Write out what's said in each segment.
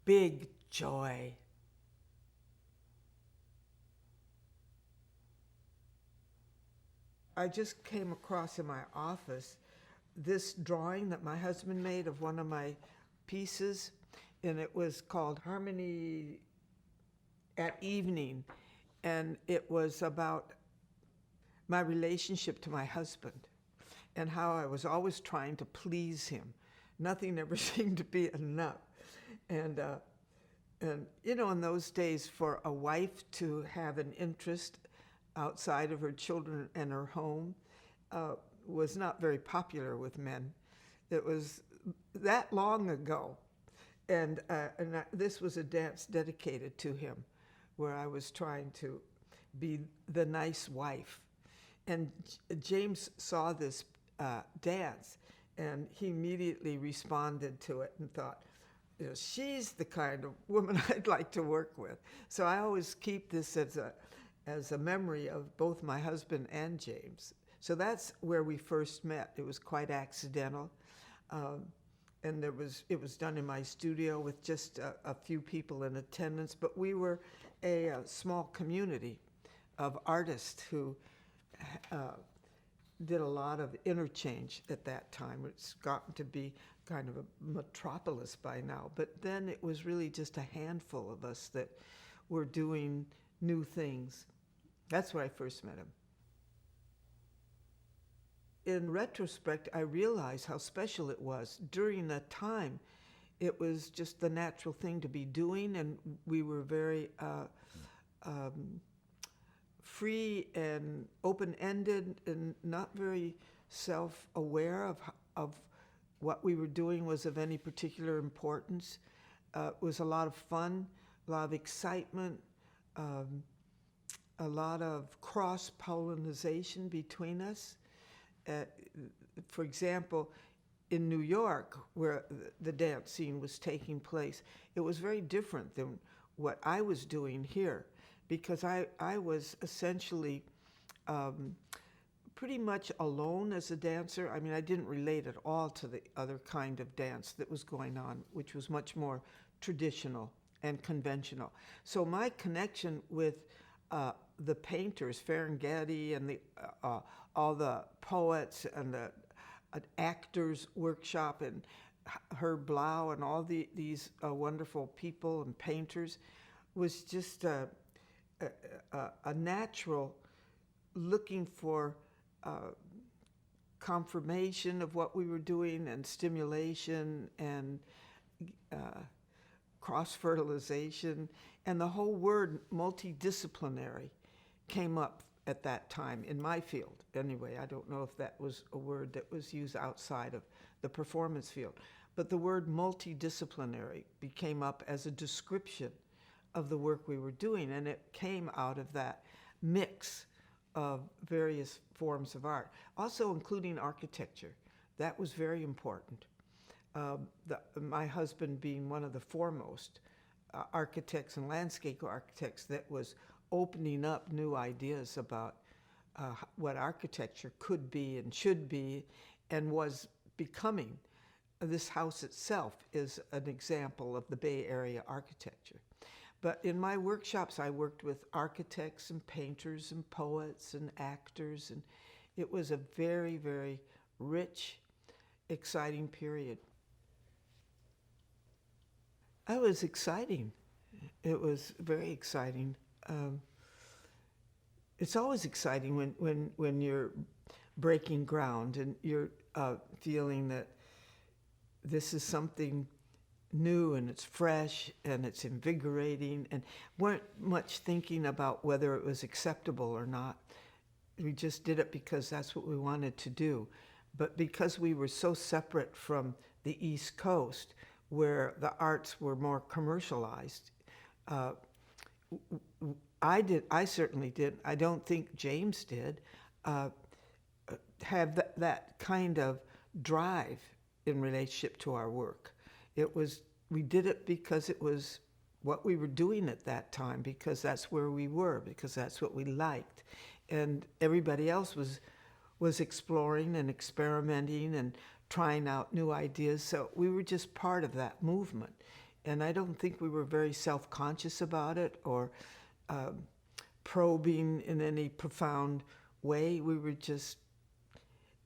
big joy. I just came across in my office this drawing that my husband made of one of my pieces, and it was called Harmony at Evening, and it was about my relationship to my husband and how I was always trying to please him. Nothing ever seemed to be enough. And you know, in those days, for a wife to have an interest outside of her children and her home was not very popular with men. It was that long ago. And this was a dance dedicated to him, where I was trying to be the nice wife. And James saw this dance, and he immediately responded to it and thought, you know, she's the kind of woman I'd like to work with. So I always keep this as a memory of both my husband and James. So that's where we first met. It was quite accidental. And it was done in my studio with just a few people in attendance, but we were a small community of artists who did a lot of interchange at that time. It's gotten to be kind of a metropolis by now, but then it was really just a handful of us that were doing new things. That's where I first met him. In retrospect, I realized how special it was. During that time, it was just the natural thing to be doing, and we were very free and open-ended and not very self-aware of what we were doing was of any particular importance. It was a lot of fun, a lot of excitement, a lot of cross-pollination between us. For example, in New York, where the dance scene was taking place, it was very different than what I was doing here, because I was essentially pretty much alone as a dancer. I mean, I didn't relate at all to the other kind of dance that was going on, which was much more traditional and conventional. So my connection with the painters, Ferenghetti, and all the poets and the actors workshop, and Herb Blau, and all these wonderful people and painters, was just a natural looking for confirmation of what we were doing, and stimulation, and cross-fertilization, and the whole word multidisciplinary came up at that time in my field. Anyway, I don't know if that was a word that was used outside of the performance field, but the word multidisciplinary became up as a description of the work we were doing, and it came out of that mix of various forms of art, also including architecture. That was very important. My husband being one of the foremost architects and landscape architects that was opening up new ideas about what architecture could be and should be and was becoming. This house itself is an example of the Bay Area architecture. But in my workshops, I worked with architects and painters and poets and actors, and it was a very, very rich, exciting period. It was exciting. It was very exciting. It's always exciting when you're breaking ground and you're feeling that this is something new and it's fresh and it's invigorating, and weren't much thinking about whether it was acceptable or not. We just did it because that's what we wanted to do. But because we were so separate from the East Coast, where the arts were more commercialized, I certainly did. I don't think James did have that kind of drive in relationship to our work. We did it because it was what we were doing at that time, because that's where we were, because that's what we liked. And everybody else was exploring and experimenting and trying out new ideas. So we were just part of that movement. And I don't think we were very self-conscious about it or probing in any profound way. We were just,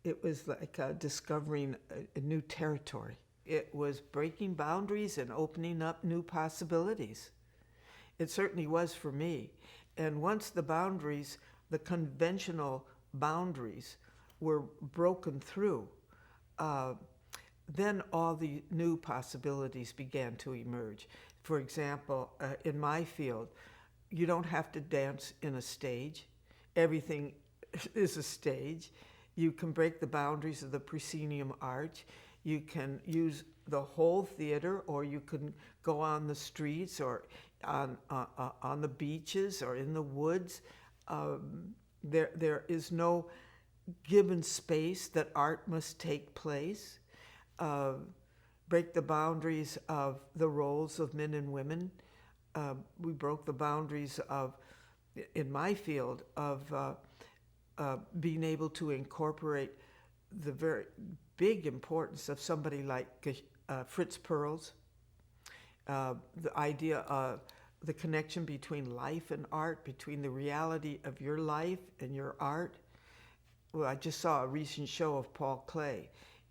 it was like discovering a new territory. It was breaking boundaries and opening up new possibilities. It certainly was for me. And once the boundaries, the conventional boundaries, were broken through, then all the new possibilities began to emerge. For example, in my field, you don't have to dance in a stage. Everything is a stage. You can break the boundaries of the proscenium arch. You can use the whole theater, or you can go on the streets or on the beaches or in the woods. There is no given space that art must take place. Break the boundaries of the roles of men and women. We broke the boundaries of, in my field, of being able to incorporate the very big importance of somebody like Fritz Perls, the idea of the connection between life and art, between the reality of your life and your art. Well, I just saw a recent show of Paul Klee,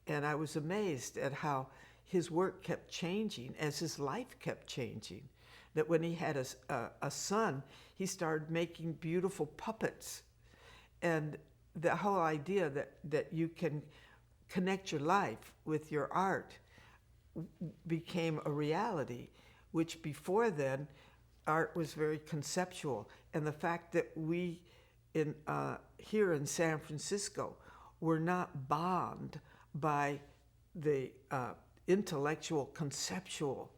and I was amazed at how his work kept changing as his life kept changing. That when he had a son, he started making beautiful puppets. And the whole idea that you can connect your life with your art became a reality, which before then, art was very conceptual. And the fact that we here in San Francisco were not bound by the intellectual, conceptual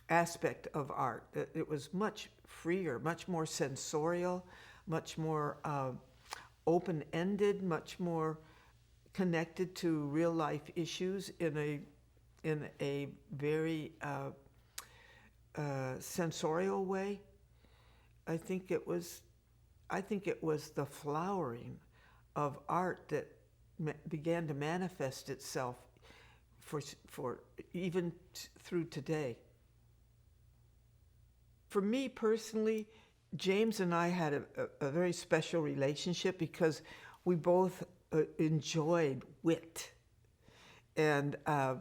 aspect of art. It was much freer, much more sensorial, much more open-ended, much more connected to real-life issues in a very sensorial way. I think it was the flowering of art that began to manifest itself for even through today. For me personally, James and I had a very special relationship because we both enjoyed wit. And I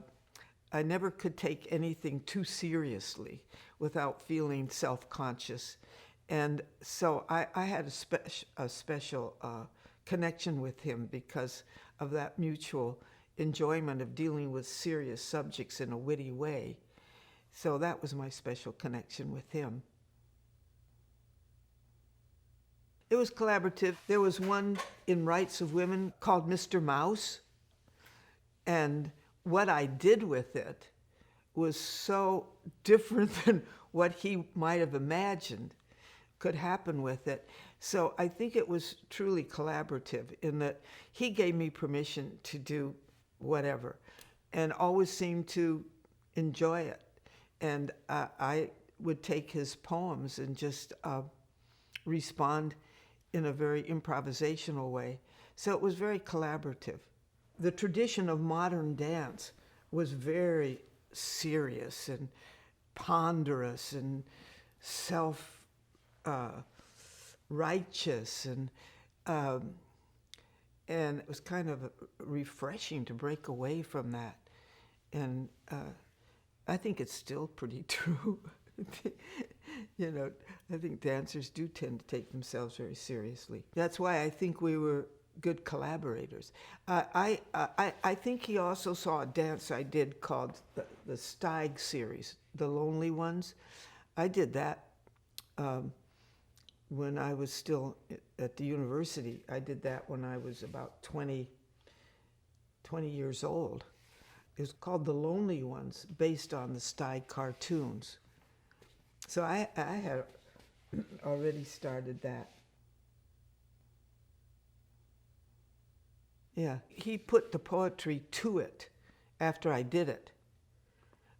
never could take anything too seriously without feeling self-conscious. And so I had a special connection with him because of that mutual enjoyment of dealing with serious subjects in a witty way. So that was my special connection with him. It was collaborative. There was one in Rights of Women called Mr. Mouse. And what I did with it was so different than what he might have imagined could happen with it. So I think it was truly collaborative in that he gave me permission to do whatever and always seemed to enjoy it. And I would take his poems and just respond in a very improvisational way. So it was very collaborative. The tradition of modern dance was very serious and ponderous and self-righteous, and it was kind of refreshing to break away from that. And I think it's still pretty true. You know, I think dancers do tend to take themselves very seriously. That's why I think we were good collaborators. I think he also saw a dance I did called the Slade series, The Lonely Ones. I did that when I was still at the university. I did that when I was about 20 years old. It was called The Lonely Ones, based on the Slade cartoons. So I had already started that. Yeah, he put the poetry to it after I did it.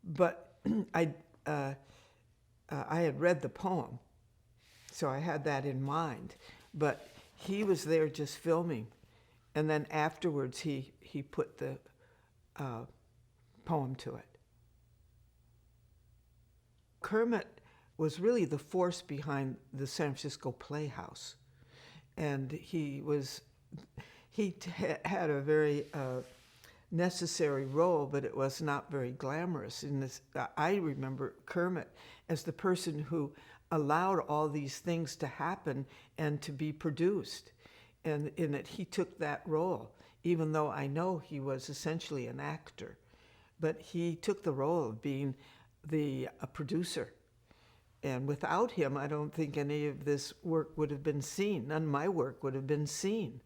But I had read the poem, so I had that in mind. But he was there just filming, and then afterwards he put the poem to it. Kermit was really the force behind the San Francisco Playhouse. And he had a very necessary role, but it was not very glamorous. In this, I remember Kermit as the person who allowed all these things to happen and to be produced. And in it, he took that role, even though I know he was essentially an actor. But he took the role of being a producer. And without him, I don't think any of this work would have been seen. None of my work would have been seen.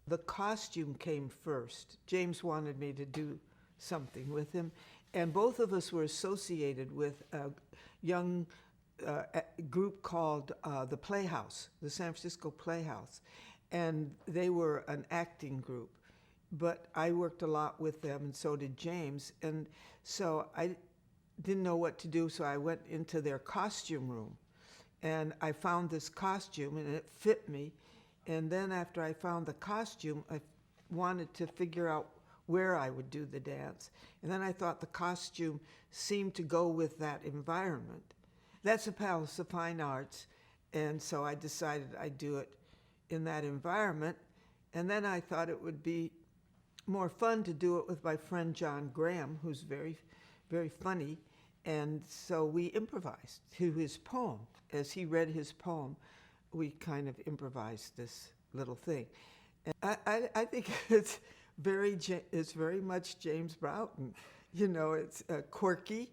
The costume came first. James wanted me to do something with him. And both of us were associated with a young group called the Playhouse, the San Francisco Playhouse. And they were an acting group. But I worked a lot with them, and so did James. And so I didn't know what to do, so I went into their costume room. And I found this costume, and it fit me. And then after I found the costume, I wanted to figure out where I would do the dance. And then I thought the costume seemed to go with that environment. That's a Palace of Fine Arts, and so I decided I'd do it in that environment. And then I thought it would be more fun to do it with my friend John Graham, who's very, very funny. And so we improvised to his poem. As he read his poem, we kind of improvised this little thing. And I think it's very much James Broughton. You know, it's quirky,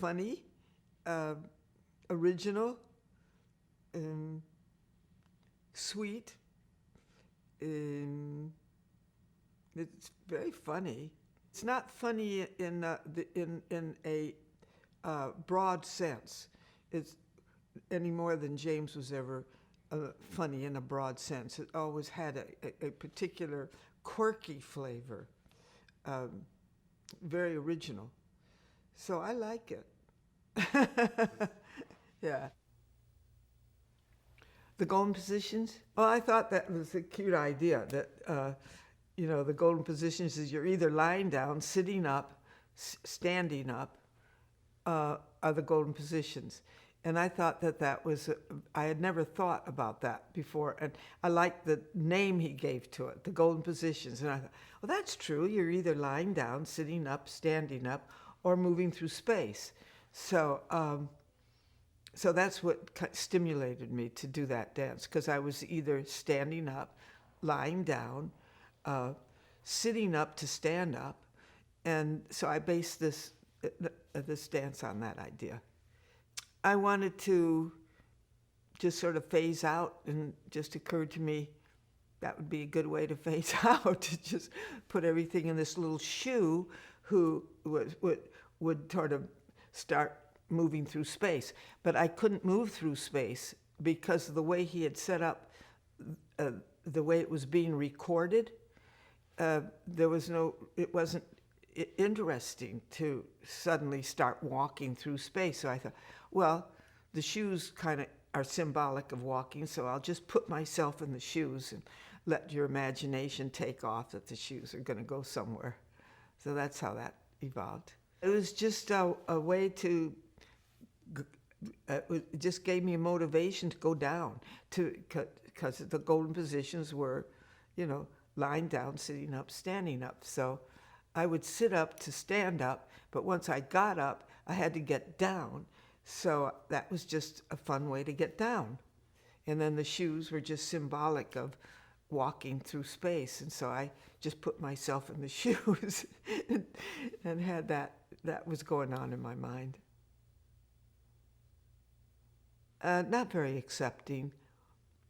funny, original, sweet. It's very funny. It's not funny in a broad sense. It's any more than James was ever funny in a broad sense. It always had a particular quirky flavor, very original. So I like it. Yeah. The golden positions? Well, I thought that was a cute idea, that, the golden positions is you're either lying down, sitting up, standing up, are the golden positions. And I thought that was, I had never thought about that before. And I liked the name he gave to it, the golden positions. And I thought, well, that's true. You're either lying down, sitting up, standing up, or moving through space. So that's what stimulated me to do that dance, because I was either standing up, lying down, sitting up to stand up. And so I based this dance on that idea. I wanted to just sort of phase out, and it just occurred to me that would be a good way to phase out, to just put everything in this little shoe who would sort of start moving through space. But I couldn't move through space because of the way he had set up, the way it was being recorded. It wasn't interesting to suddenly start walking through space. So I thought, well, the shoes kind of are symbolic of walking, so I'll just put myself in the shoes and let your imagination take off that the shoes are going to go somewhere. So that's how that evolved. It was just a way to, it just gave me a motivation to go down, because the golden positions were, lying down, sitting up, standing up. So I would sit up to stand up, but once I got up, I had to get down. So that was just a fun way to get down. And then the shoes were just symbolic of walking through space. And so I just put myself in the shoes and had that was going on in my mind. Not very accepting,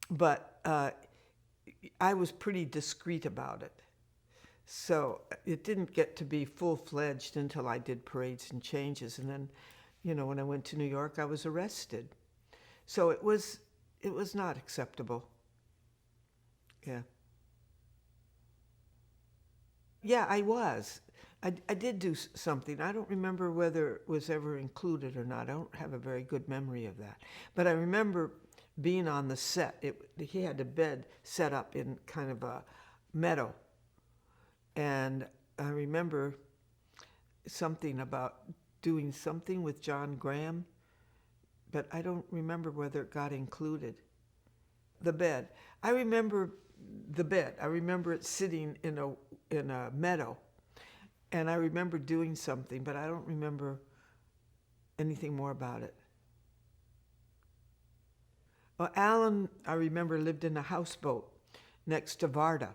but I was pretty discreet about it. So it didn't get to be full-fledged until I did Parades and Changes. And then, when I went to New York, I was arrested. So it was not acceptable. Yeah. Yeah, I was. I did do something. I don't remember whether it was ever included or not. I don't have a very good memory of that. But I remember being on the set. He had a bed set up in kind of a meadow. And I remember something about doing something with John Graham, but I don't remember whether it got included. The bed. I remember the bed. I remember it sitting in a meadow, and I remember doing something, but I don't remember anything more about it. Well, Alan, I remember, lived in a houseboat next to Varda,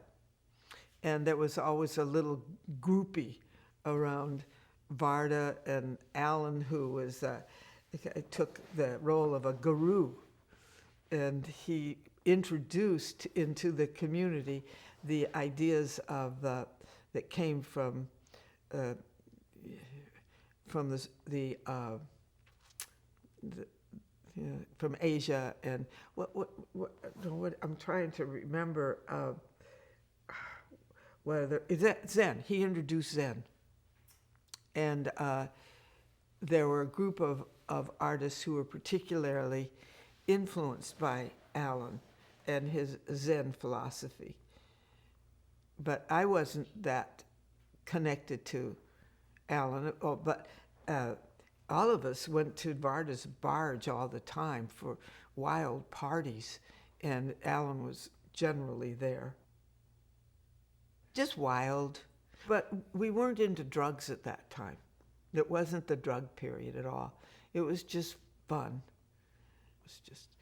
and there was always a little groupie around Varda and Alan, who was took the role of a guru, and he introduced into the community the ideas of that came from from Asia, and what I'm trying to remember whether is that Zen. He introduced Zen, and there were a group of artists who were particularly influenced by Alan and his Zen philosophy. But I wasn't that connected to Alan. But all of us went to Varda's barge all the time for wild parties, and Alan was generally there. Just wild. But we weren't into drugs at that time. It wasn't the drug period at all. It was just fun. It was just,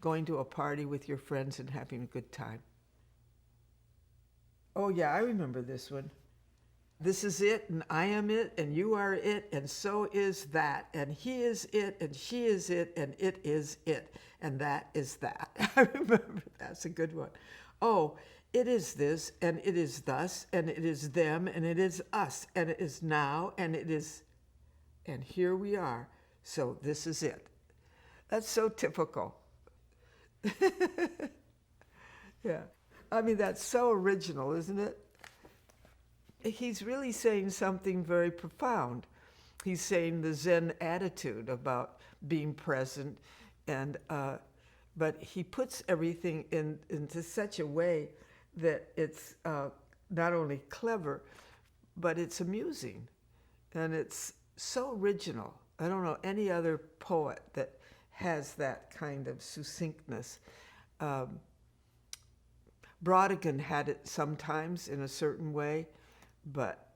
going to a party with your friends and having a good time. Oh yeah, I remember this one. This is it, and I am it, and you are it, and so is that, and he is it, and she is it, and it is it, and that is that. I remember that's a good one. Oh, it is this, and it is thus, and it is them, and it is us, and it is now, and it is, and here we are. So this is it. That's so typical. Yeah. I mean, that's so original, isn't it? He's really saying something very profound. He's saying the Zen attitude about being present, and but he puts everything into such a way that it's not only clever, but it's amusing, and it's so original. I don't know any other poet that has that kind of succinctness. Broughton had it sometimes in a certain way, but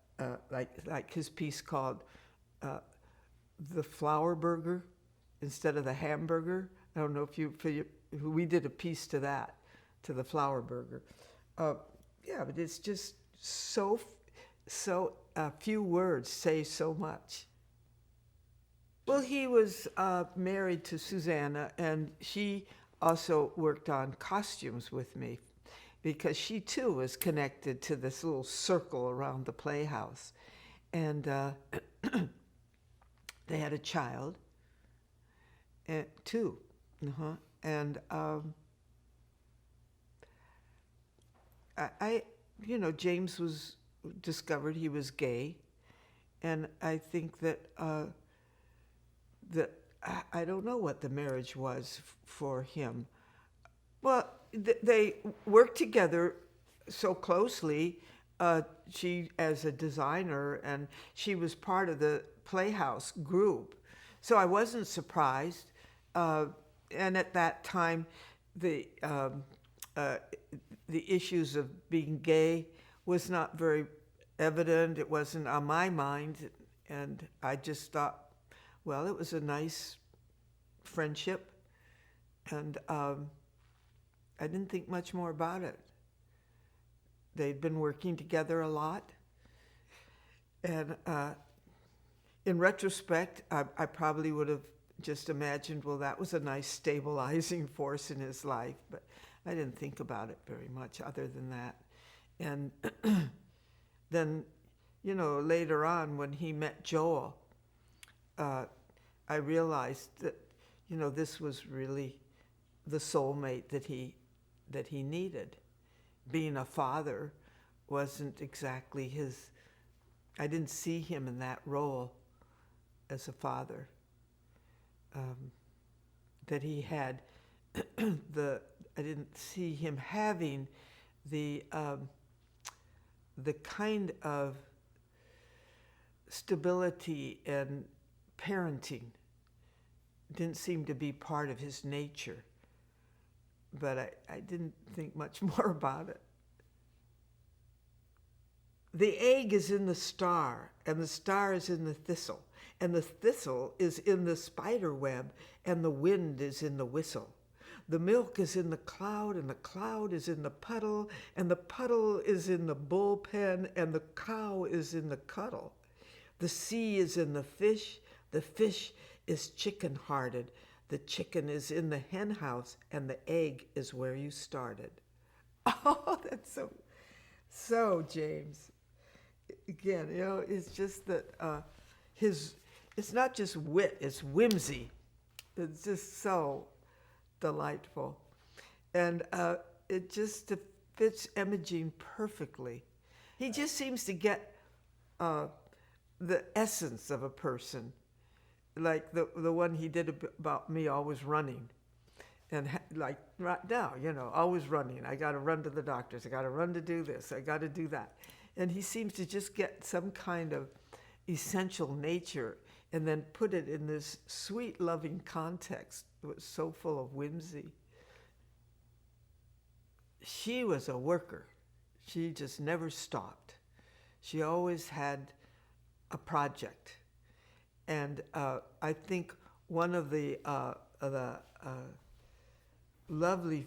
like his piece called The Flour Burger instead of the hamburger. I don't know if we did a piece to that, to the Flour Burger. Yeah, but it's just so few words say so much. Well, he was married to Susanna, and she also worked on costumes with me, because she too was connected to this little circle around the playhouse. And they had a child, two. And James was discovered he was gay, and I think that I don't know what the marriage was for him. Well, they worked together so closely. She as a designer, and she was part of the Playhouse group. So I wasn't surprised. And at that time, the issues of being gay was not very evident. It wasn't on my mind. And I just thought, well, it was a nice friendship. And I didn't think much more about it. They'd been working together a lot. And in retrospect, I probably would have just imagined, well, that was a nice stabilizing force in his life. But I didn't think about it very much other than that. And then, later on when he met Joel, I realized that, this was really the soulmate that he needed. Being a father wasn't exactly his. I didn't see him in that role as a father. That he had I didn't see him having the kind of stability and parenting didn't seem to be part of his nature. But I didn't think much more about it. The egg is in the star, and the star is in the thistle, and the thistle is in the spider web, and the wind is in the whistle. The milk is in the cloud, and the cloud is in the puddle, and the puddle is in the bullpen, and the cow is in the cuddle. The sea is in the fish is chicken-hearted, the chicken is in the hen house, and the egg is where you started. Oh, that's so James. Again, it's just that it's not just wit, it's whimsy. It's just so delightful. And it just fits Imogen perfectly. He just seems to get the essence of a person, like the one he did about me, always running. And like right now, always running. I got to run to the doctors. I got to run to do this. I got to do that. And he seems to just get some kind of essential nature and then put it in this sweet, loving context that was so full of whimsy. She was a worker. She just never stopped. She always had a project. And I think one of the lovely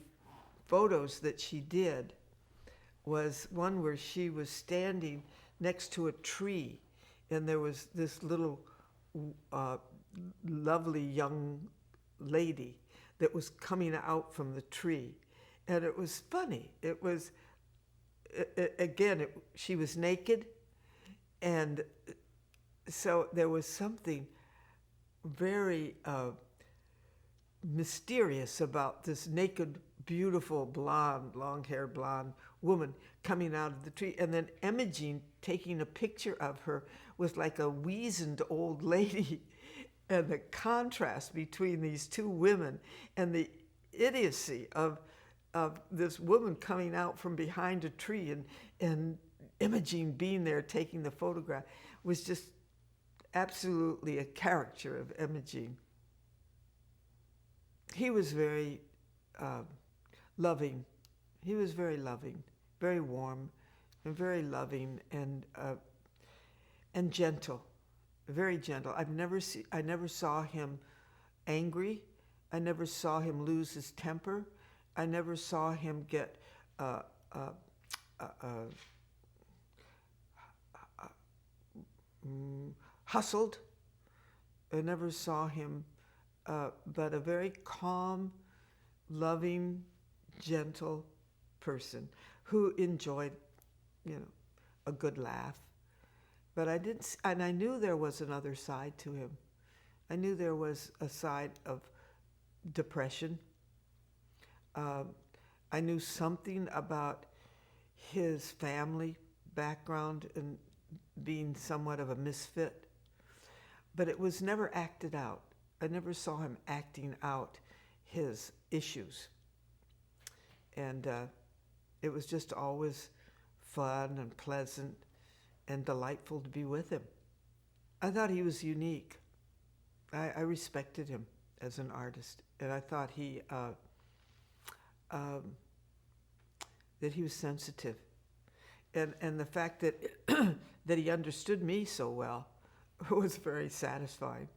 photos that she did was one where she was standing next to a tree, and there was this little lovely young lady that was coming out from the tree. And it was funny. It was, she was naked, and so there was something very mysterious about this naked, beautiful, blonde, long-haired blonde woman coming out of the tree. And then Imogen taking a picture of her was like a weazened old lady. And the contrast between these two women and the idiocy of this woman coming out from behind a tree and Imogen being there taking the photograph was just absolutely a caricature of Imogen. He was very loving. He was very loving, very warm, and very loving, and gentle, very gentle. I never saw him angry. I never saw him lose his temper. I never saw him get hustled. I never saw him, but a very calm, loving, gentle person who enjoyed, a good laugh. But I knew there was another side to him. I knew there was a side of depression. I knew something about his family background and being somewhat of a misfit, but it was never acted out. I never saw him acting out his issues. And it was just always fun and pleasant and delightful to be with him. I thought he was unique. I respected him as an artist, and I thought that he was sensitive. And the fact that that he understood me so well was very satisfying.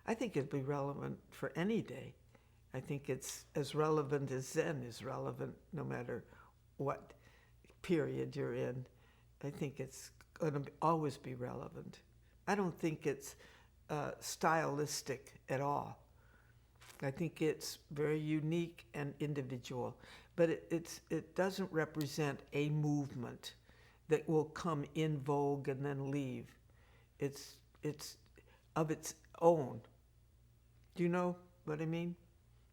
I think it'd be relevant for any day. I think it's as relevant as Zen is relevant no matter what period you're in. I think it's going to always be relevant. I don't think it's stylistic at all. I think it's very unique and individual, but it doesn't represent a movement that will come in vogue and then leave. It's of its own. Do you know what I mean?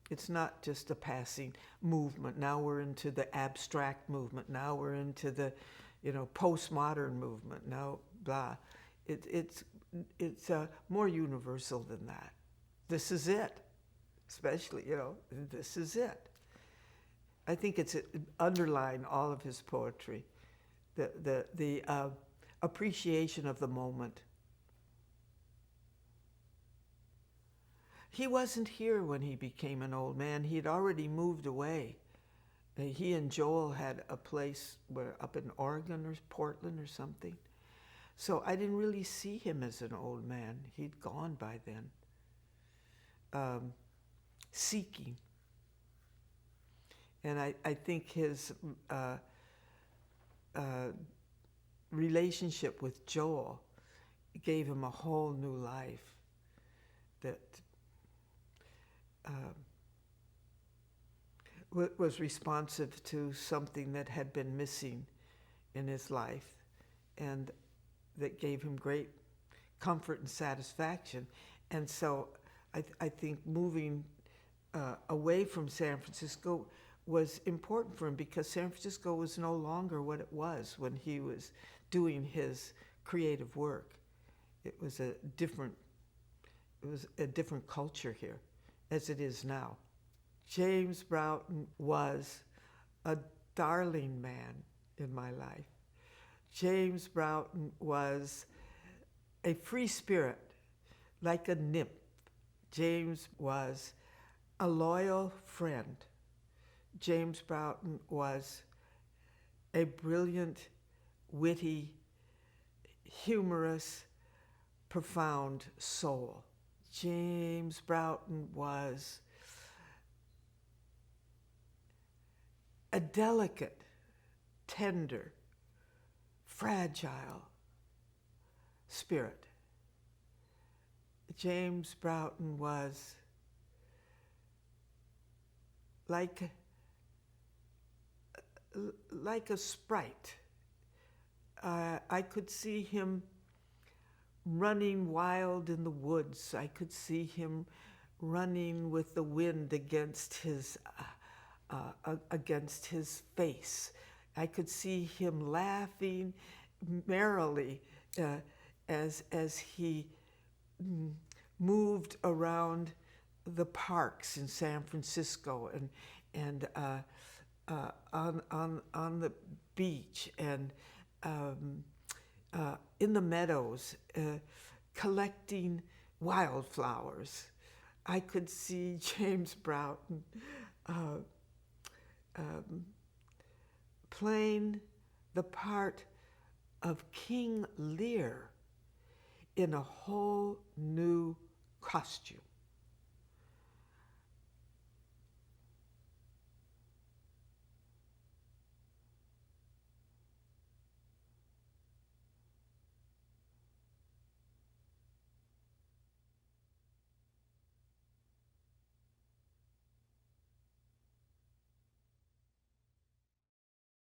It's not just a passing movement. Now we're into the abstract movement. Now we're into the, postmodern movement. Now, blah. It's more universal than that. This is it. Especially, this is it. I think it's underlying all of his poetry, the appreciation of the moment. He wasn't here when he became an old man. He'd already moved away. He and Joel had a place up in Oregon or Portland or something. So I didn't really see him as an old man. He'd gone by then, seeking. And I think his relationship with Joel gave him a whole new life that was responsive to something that had been missing in his life, and that gave him great comfort and satisfaction. And so I think moving away from San Francisco was important for him, because San Francisco was no longer what it was when he was doing his creative work. It was a different culture here, as it is now. James Broughton was a darling man in my life. James Broughton was a free spirit, like a nymph. James was a loyal friend. James Broughton was a brilliant, witty, humorous, profound soul. James Broughton was a delicate, tender, fragile spirit. James Broughton was like a sprite. I could see him running wild in the woods. I could see him running with the wind against his face. I could see him laughing merrily as he moved around the parks in San Francisco and on the beach and in the meadows, collecting wildflowers. I could see James Broughton playing the part of King Lear in a whole new costume.